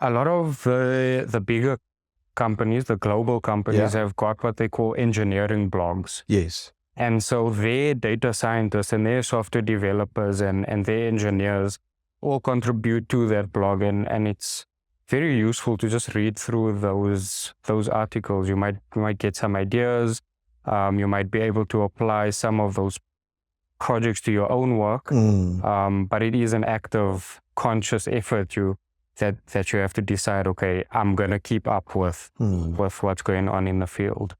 a lot of the bigger companies, the global companies, have got what they call engineering blogs. Yes. And so their data scientists and their software developers and their engineers all contribute to that blog. And it's very useful to just read through those articles. You might get some ideas. You might be able to apply some of those projects to your own work. But it is an act of conscious effort that you have to decide, okay, I'm going to keep up with what's going on in the field.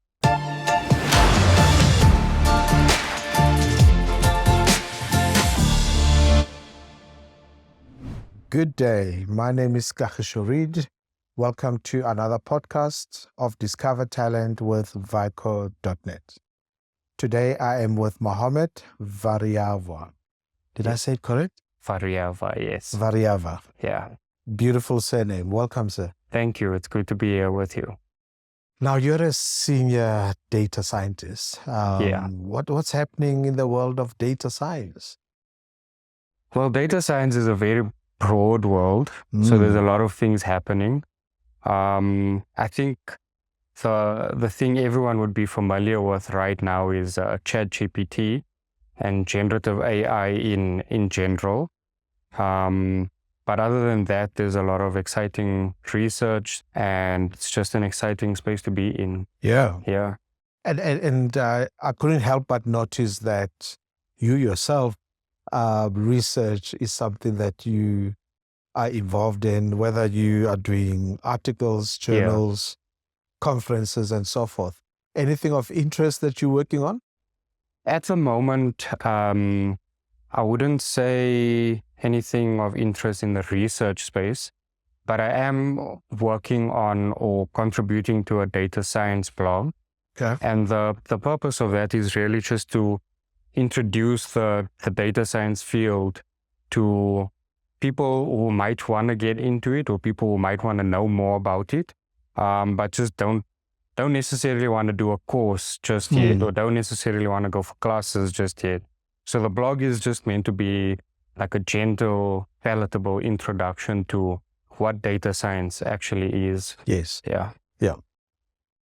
Good day. My name is Kagisho Reed. Welcome to another podcast of Discover Talent with Vico.net. Today I am with Mohamed Variawa. Did I say it correct? Variawa, yes. Variawa. Yeah. Beautiful surname. Welcome, sir. Thank you. It's good to be here with you. Now, you're a senior data scientist. What's happening in the world of data science? Well, data science is a very broad world, so there's a lot of things happening. I think the thing everyone would be familiar with right now is ChatGPT and generative AI in general. But other than that, there's a lot of exciting research, and it's just an exciting space to be in. Yeah. And I couldn't help but notice that you yourself, research is something that you are involved in, whether you are doing articles, journals, conferences, and so forth. Anything of interest that you're working on? At the moment, I wouldn't say anything of interest in the research space, but I am working on or contributing to a data science blog. Okay. And the purpose of that is really just to introduce the data science field to people who might want to get into it, or people who might want to know more about it, but just don't necessarily want to do a course just yet, or don't necessarily want to go for classes just yet. So the blog is just meant to be like a gentle, palatable introduction to what data science actually is. Yes. Yeah.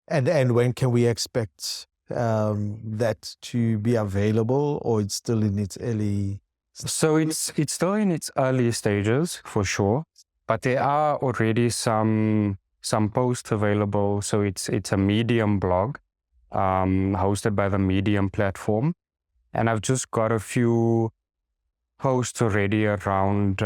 And when can we expect that to be available, or it's still in its early? So it's still in its early stages for sure, but there are already some posts available. So it's a Medium blog, hosted by the Medium platform, and I've just got a few posts already around,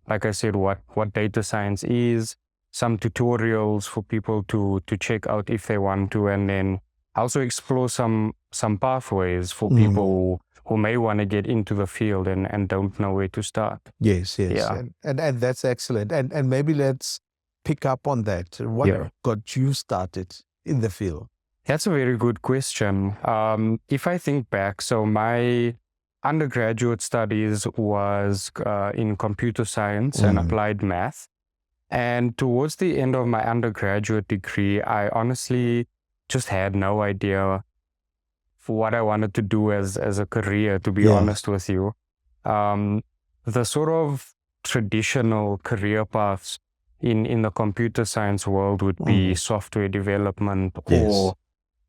like I said, what data science is, some tutorials for people to check out if they want to, and then also explore some pathways for people who may want to get into the field and don't know where to start. Yes. Yeah. And that's excellent. And maybe let's pick up on that. What got you started in the field? That's a very good question. If I think back, so my undergraduate studies was in computer science and applied math. And towards the end of my undergraduate degree, I honestly just had no idea for what I wanted to do as a career, to be honest with you. The sort of traditional career paths in the computer science world would be software development or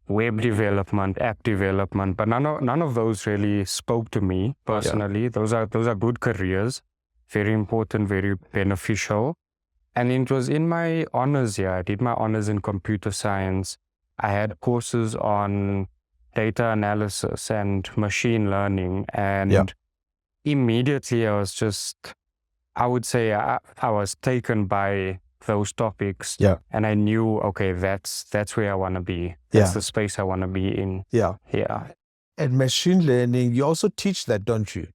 web development, app development, but none of those really spoke to me personally. Those are good careers, very important, very beneficial. And it was in my honors year. I did my honors in computer science. I had courses on data analysis and machine learning, and immediately I would say I was taken by those topics, and I knew, okay, that's where I want to be. That's the space I want to be in. Yeah. And machine learning, you also teach that, don't you?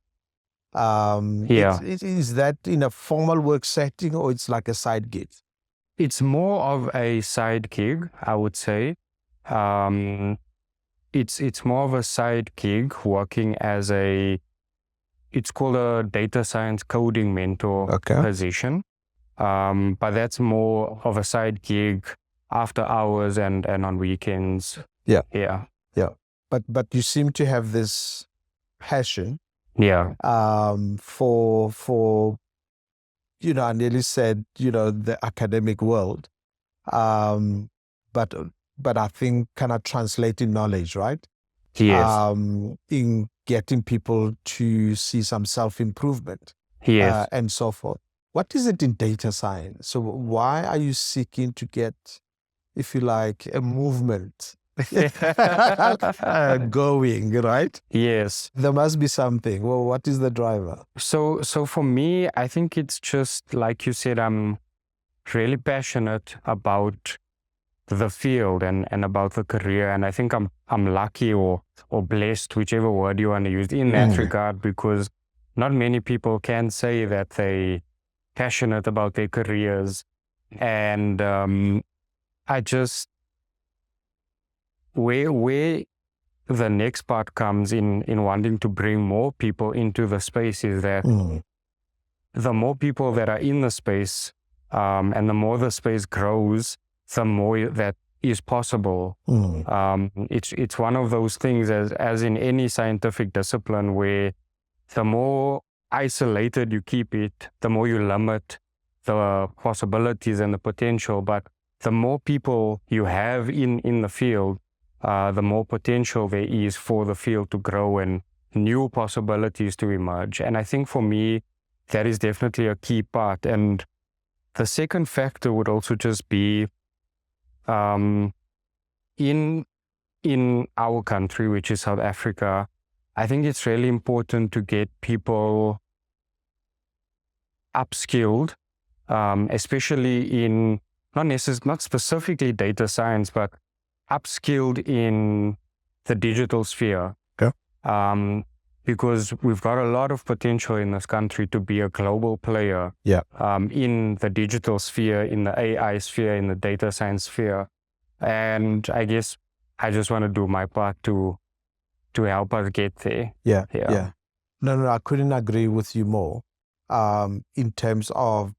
Is that in a formal work setting, or it's like a side gig? It's more of a side gig, I would say. It's more of a side gig, working as it's called a data science coding mentor position. But that's more of a side gig after hours and on weekends. Yeah. But you seem to have this passion for I nearly said, the academic world, but I think kind of translating knowledge, right? Yes. In getting people to see some self-improvement, Yes. and so forth. What is it in data science? So why are you seeking to get, if you like, a movement going, right? Yes. There must be something. Well, what is the driver? So for me, I think it's just like you said, I'm really passionate about the field and about the career. And I think I'm lucky or blessed, whichever word you want to use in that regard, because not many people can say that they passionate about their careers. And I just, where the next part comes in wanting to bring more people into the space is that the more people that are in the space, and the more the space grows, the more that is possible. It's one of those things as in any scientific discipline where the more isolated you keep it, the more you limit the possibilities and the potential. But the more people you have in the field, the more potential there is for the field to grow and new possibilities to emerge. And I think for me, that is definitely a key part. And the second factor would also just be in our country, which is South Africa, I think it's really important to get people upskilled, especially in not specifically data science, but upskilled in the digital sphere. Okay. Because we've got a lot of potential in this country to be a global player. In the digital sphere, in the AI sphere, in the data science sphere. And I guess I just want to do my part to help us get there. Yeah. No, I couldn't agree with you more. In terms of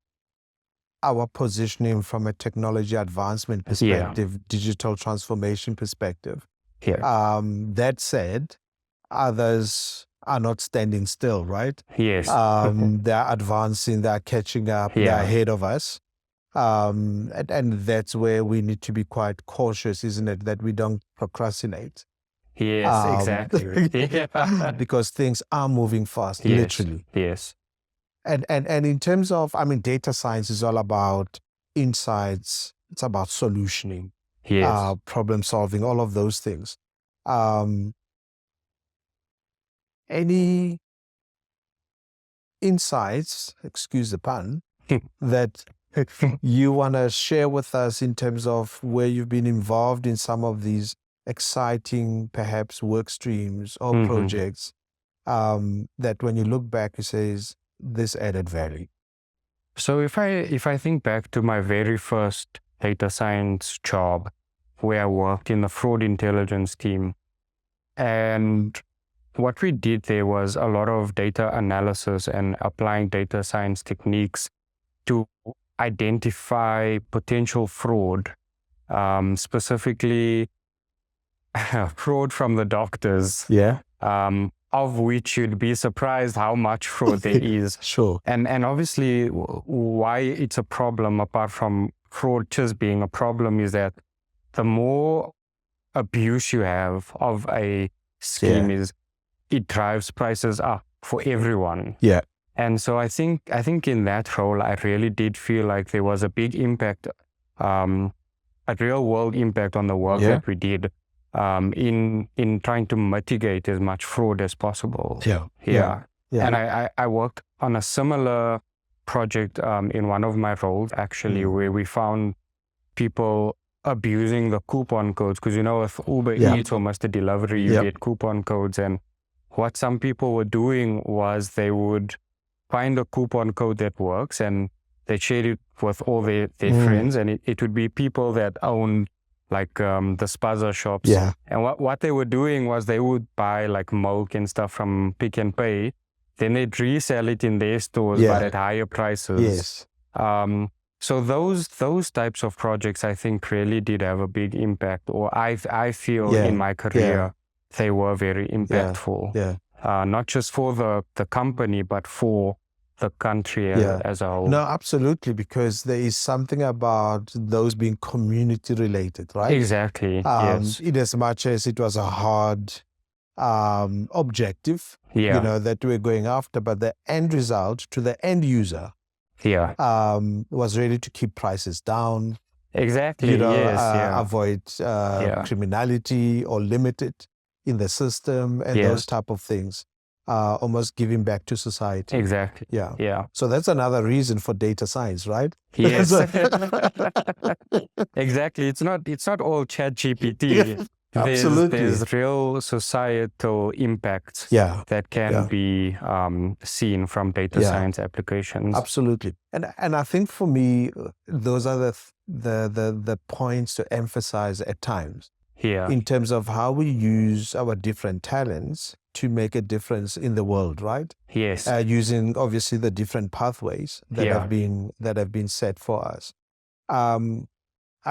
our positioning from a technology advancement perspective, digital transformation perspective. That said, others are not standing still, right? Yes. They're advancing, they're catching up, they're ahead of us. And that's where we need to be quite cautious, isn't it? That we don't procrastinate. Yes, exactly. Because things are moving fast, literally. Yes. And in terms of, data science is all about insights. It's about solutioning, problem solving, all of those things. Any insights, excuse the pun, that you want to share with us in terms of where you've been involved in some of these exciting, perhaps, work streams or projects, that when you look back, you say, this added value? So if I think back to my very first data science job, where I worked in the fraud intelligence team, and what we did there was a lot of data analysis and applying data science techniques to identify potential fraud, specifically fraud from the doctors. Of which you'd be surprised how much fraud there is. Sure. And obviously why it's a problem, apart from fraud just being a problem, is that the more abuse you have of a scheme is it drives prices up for everyone. And so I think in that role, I really did feel like there was a big impact, a real world impact on the work that we did. In trying to mitigate as much fraud as possible. And I worked on a similar project in one of my roles, actually, where we found people abusing the coupon codes, because with Uber Eats or Mr. Delivery, you get coupon codes. And what some people were doing was they would find a coupon code that works and they share it with all their friends, and it would be people that own like the spaza shops. And what they were doing was they would buy like milk and stuff from Pick and Pay, then they'd resell it in their stores but at higher prices. So those types of projects, I think, really did have a big impact, or I feel in my career they were very impactful. Not just for the company, but for the country as a whole. No, absolutely, because there is something about those being community related, right? Exactly. Yes. In as much as it was a hard objective, that we're going after, but the end result to the end user was really to keep prices down. Exactly. Avoid criminality or limit it in the system and those type of things. Almost giving back to society. Exactly. Yeah. So that's another reason for data science, right? Yes. Exactly. It's not all ChatGPT. Absolutely. There's real societal impacts that can be seen from data science applications. Absolutely. And I think for me, those are the points to emphasize at times. In terms of how we use our different talents to make a difference in the world, right? Yes. Using obviously the different pathways that have been set for us. I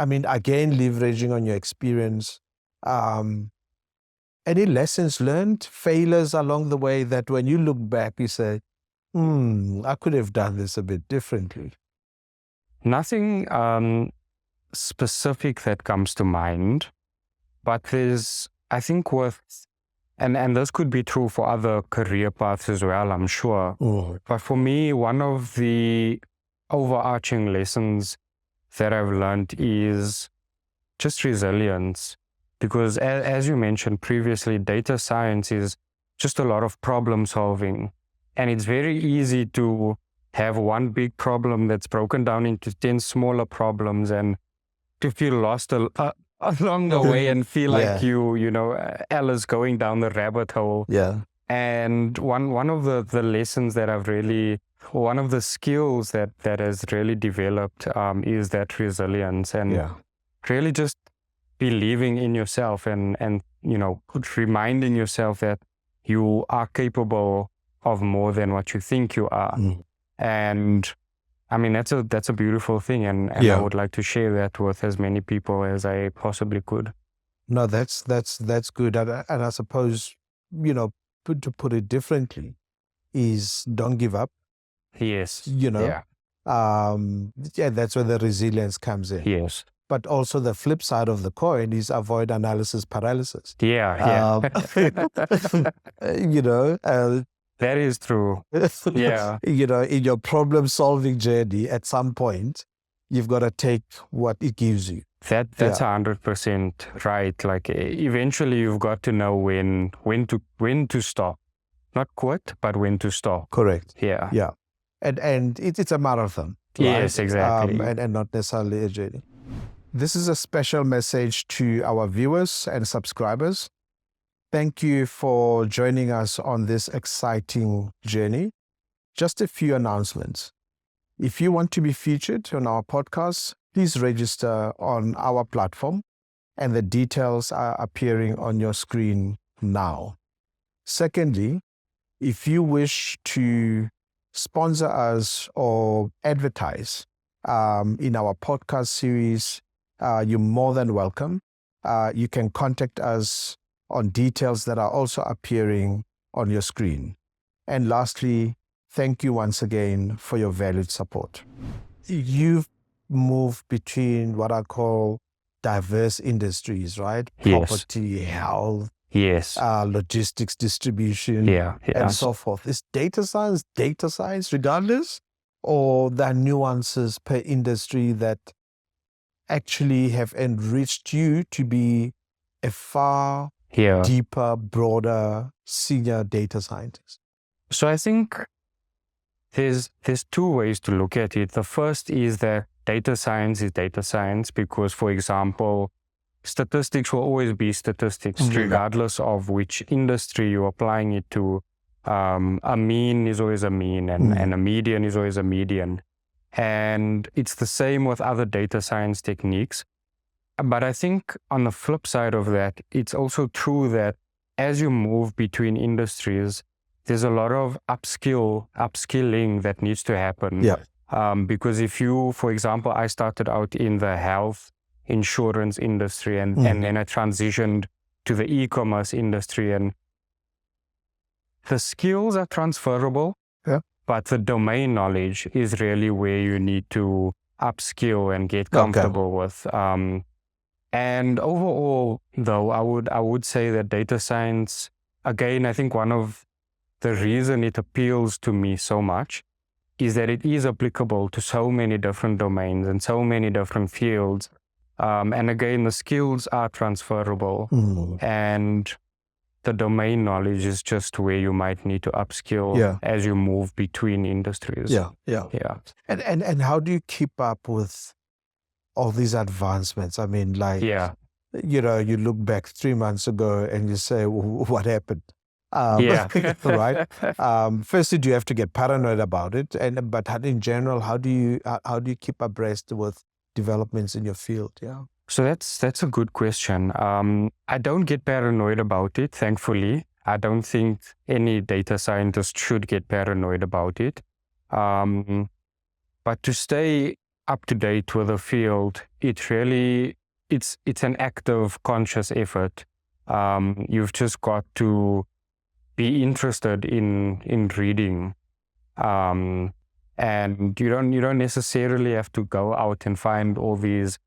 mean, again, leveraging on your experience, any lessons learned, failures along the way that when you look back, you say, I could have done this a bit differently? Nothing specific that comes to mind, but there's, I think, and this could be true for other career paths as well, I'm sure. But for me, one of the overarching lessons that I've learned is just resilience. Because as you mentioned previously, data science is just a lot of problem solving. And it's very easy to have one big problem that's broken down into 10 smaller problems and to feel lost along the way and feel like Alice going down the rabbit hole. And one of the lessons that I've really, one of the skills that has really developed is that resilience and really just believing in yourself and reminding yourself that you are capable of more than what you think you are. And I mean, that's a beautiful thing, and I would like to share that with as many people as I possibly could. No, that's good. And I suppose, to put it differently, is don't give up. Yes. That's where the resilience comes in. Yes. But also the flip side of the coin is avoid analysis paralysis. That is true. In your problem-solving journey, at some point, you've got to take what it gives you. That's 100% right. Like eventually, you've got to know when to stop, not quit, but when to stop. Correct. Yeah. And it's a marathon. Right? Yes, exactly. And not necessarily a journey. This is a special message to our viewers and subscribers. Thank you for joining us on this exciting journey. Just a few announcements. If you want to be featured on our podcast, please register on our platform, and the details are appearing on your screen now. Secondly, if you wish to sponsor us or advertise in our podcast series, you're more than welcome. You can contact us on details that are also appearing on your screen. And lastly, thank you once again for your valued support. You've moved between what I call diverse industries, right? Property, health, logistics, distribution, and so forth. Is data science regardless? Or there are nuances per industry that actually have enriched you to be a far deeper, broader, senior data scientist? So I think there's two ways to look at it. The first is that data science is data science because, for example, statistics will always be statistics, regardless of which industry you're applying it to. A mean is always a mean, and a median is always a median. And it's the same with other data science techniques. But I think on the flip side of that, it's also true that as you move between industries, there's a lot of upskilling that needs to happen. Because if you, for example, I started out in the health insurance industry and then I transitioned to the e-commerce industry, and the skills are transferable, but the domain knowledge is really where you need to upskill and get comfortable with. And overall, though, I would say that data science, again, I think one of the reason it appeals to me so much is that it is applicable to so many different domains and so many different fields. And again, the skills are transferable, and the domain knowledge is just where you might need to upskill as you move between industries. And how do you keep up with all these advancements? I mean, like, you know, you look back 3 months ago and you say, what happened? Right. Firstly, do you have to get paranoid about it? But in general, how do you keep abreast with developments in your field? So that's a good question. I don't get paranoid about it, thankfully. I don't think any data scientist should get paranoid about it. But to stay up to date with the field, it's an active, conscious effort. You've just got to be interested in reading, and you don't necessarily have to go out and find all these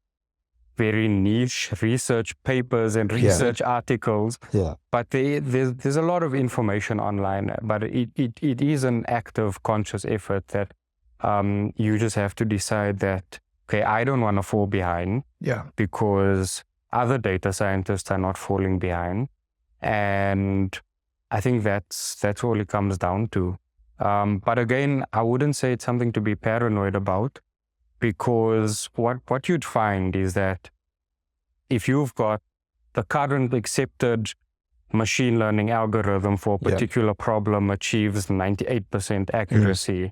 very niche research papers and research articles. But there's a lot of information online. But it is an active, conscious effort that you just have to decide that, okay, I don't want to fall behind. Because other data scientists are not falling behind, and I think that's all it comes down to. But again, I wouldn't say it's something to be paranoid about, because what you'd find is that if you've got the current accepted machine learning algorithm for a particular problem achieves 98% accuracy,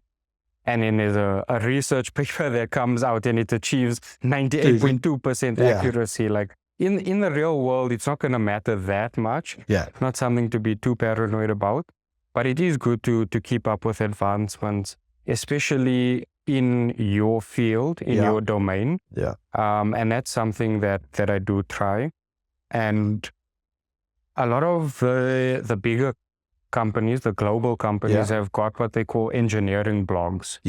and then there's a research paper that comes out and it achieves 98.2% accuracy, like in the real world, it's not going to matter that much. Not something to be too paranoid about, but it is good to keep up with advancements, especially in your field, in your domain. And that's something that I do try. And a lot of the bigger companies, the global companies, have got what they call engineering blogs.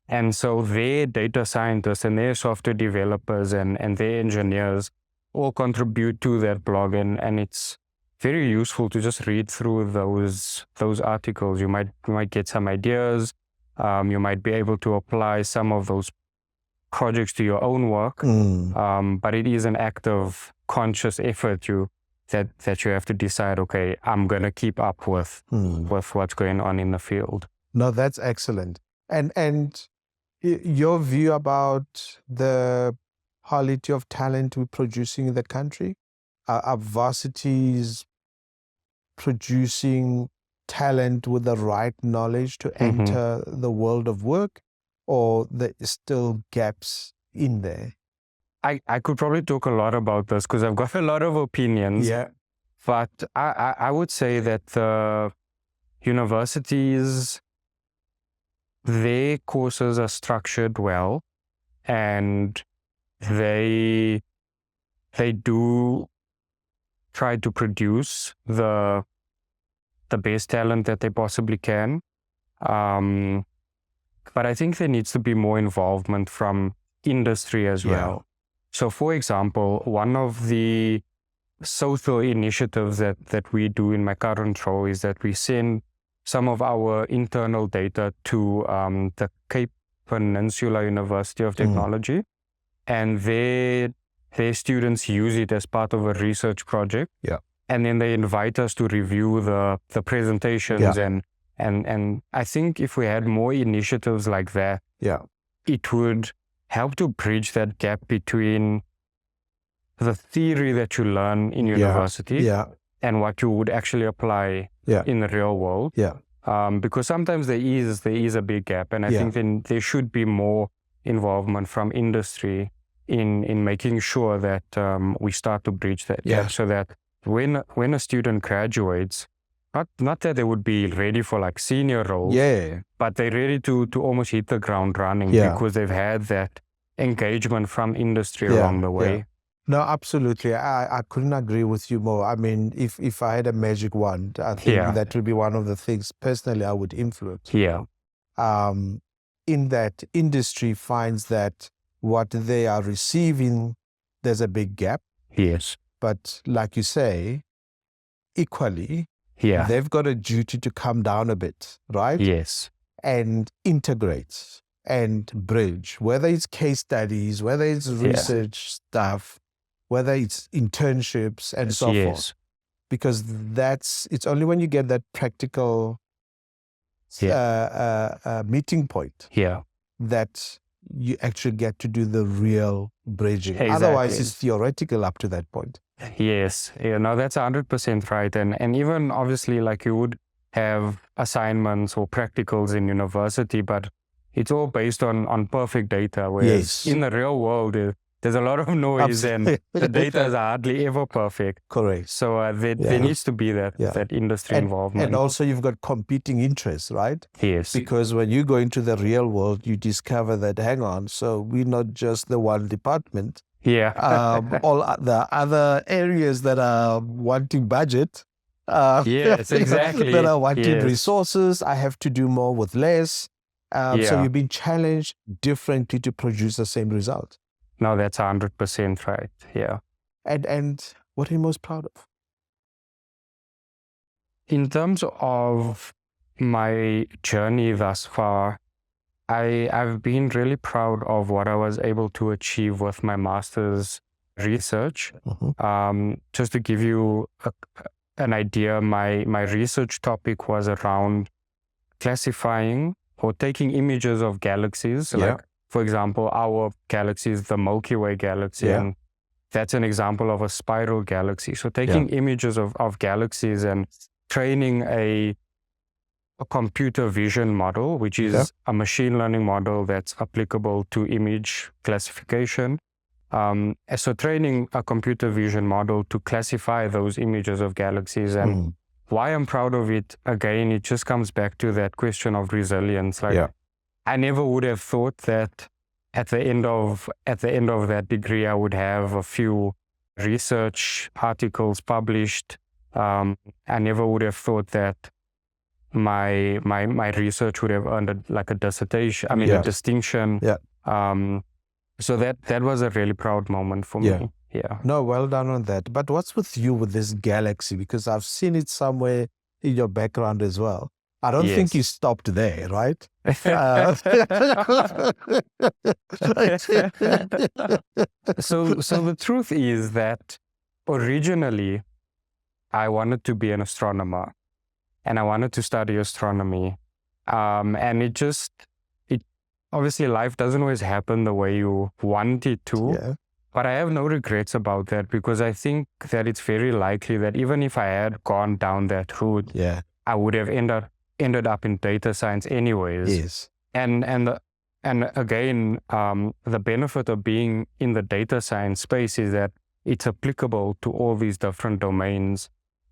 And so their data scientists and their software developers and their engineers all contribute to that blog, and it's very useful to just read through those articles. You might get some ideas. You might be able to apply some of those projects to your own work. But it is an active, conscious effort that you have to decide, okay, I'm going to keep up with what's going on in the field. No, that's excellent. And your view about the quality of talent we're producing in the country? Are varsities producing talent with the right knowledge to enter the world of work, or there is still gaps in there? I could probably talk a lot about this because I've got a lot of opinions. But I would say that the universities, their courses are structured well, and they do try to produce the best talent that they possibly can. But I think there needs to be more involvement from industry as well. So for example, one of the social initiatives that we do in my current role is that we send some of our internal data to the Cape Peninsula University of Technology, and their students use it as part of a research project. And then they invite us to review the presentations, and I think if we had more initiatives like that, it would help to bridge that gap between the theory that you learn in university and what you would actually apply in the real world. Because sometimes there is a big gap, and I think then there should be more involvement from industry in making sure that we start to bridge that gap, so that when a student graduates, not that they would be ready for like senior roles, but they're ready to almost hit the ground running because they've had that engagement from industry along the way. No, absolutely. I couldn't agree with you more. I mean, if I had a magic wand, I think that would be one of the things personally I would influence. in that industry finds that what they are receiving, there's a big gap. Yes. But like you say, equally, Yeah. they've got a duty to come down a bit, right? Yes. And integrate and bridge, whether it's case studies, whether it's research stuff, whether it's internships and so forth. Because it's only when you get that practical meeting point that you actually get to do the real bridging. Exactly. Otherwise, it's theoretical up to that point. Yes. No, that's 100% right. And even obviously, like, you would have assignments or practicals in university, but it's all based on perfect data. Whereas in the real world, there's a lot of noise and the data is hardly ever perfect. Correct. So there needs to be that industry involvement. And also you've got competing interests, right? Yes. Because when you go into the real world, you discover that, hang on, so we're not just the one department. Yeah. All the other areas that are wanting budget. Yes, exactly. That are wanting resources. I have to do more with less. So you've been challenged differently to produce the same result. No, that's 100% right. Yeah. And what are you most proud of? In terms of my journey thus far, I've been really proud of what I was able to achieve with my master's research. Just to give you an idea, my research topic was around classifying or taking images of galaxies. Like, for example, our galaxy is the Milky Way galaxy, and that's an example of a spiral galaxy. So taking images of galaxies and training a computer vision model, which is a machine learning model that's applicable to image classification. So training a computer vision model to classify those images of galaxies. And why I'm proud of it, again, it just comes back to that question of resilience. Like, I never would have thought that at the end of that degree, I would have a few research articles published. I never would have thought that my research would have earned a dissertation. I mean, a distinction. So that was a really proud moment for me. Yeah. No, well done on that. But what's with you with this galaxy? Because I've seen it somewhere in your background as well. I don't think you stopped there, right? So the truth is that originally I wanted to be an astronomer and I wanted to study astronomy. And obviously life doesn't always happen the way you want it to. But I have no regrets about that, because I think that it's very likely that even if I had gone down that route, I would have ended up in data science anyways. And again, the benefit of being in the data science space is that it's applicable to all these different domains.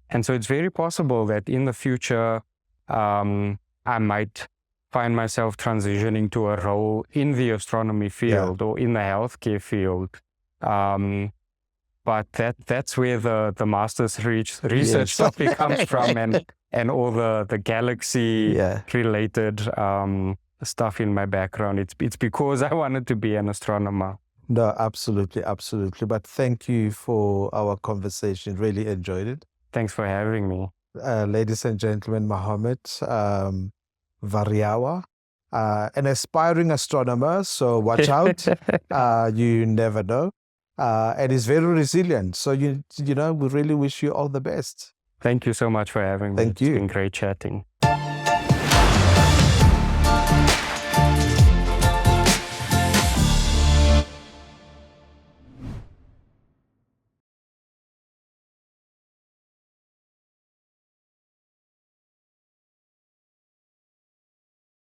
And so it's very possible that in the future, I might find myself transitioning to a role in the astronomy field or in the healthcare field. But that's where the master's research topic comes from, and all the galaxy related stuff in my background. It's because I wanted to be an astronomer. No, absolutely. But thank you for our conversation. Really enjoyed it. Thanks for having me. Ladies and gentlemen, Mohamed Variawa, an aspiring astronomer, so watch out. You never know. And is very resilient. So, we really wish you all the best. Thank you so much for having me. Thank you. It's been great chatting.